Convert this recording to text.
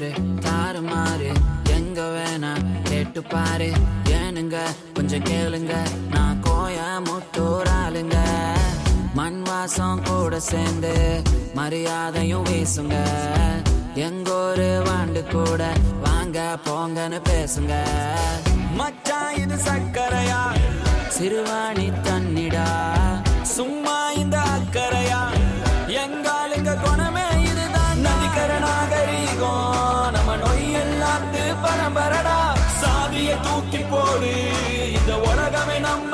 ஒரு தாறுமாறு எங்க வேணா கேட்டு பாரு ஏனுங்க கொஞ்சம் கேளுங்க நான் கோயமுத்தூர் ஆளுங்க மண் வாசம் கூட சேர்ந்து மரியாதையும் வீசுங்க எங்கொரு வாண்டு கூட வாங்க போங்கன்னு பேசுங்க மச்சான் இது சக்கரையா சிறுவாணி தண்ணிடா சும்மா இந்த அக்கறையா எங்காலுங்க குணமே இதுதான் நதிக்கர நாகரீகம் நம்ம நோய் எல்லாத்து பரம்பரடா சாதியை தூக்கி போடு இந்த உலகமே நம்ம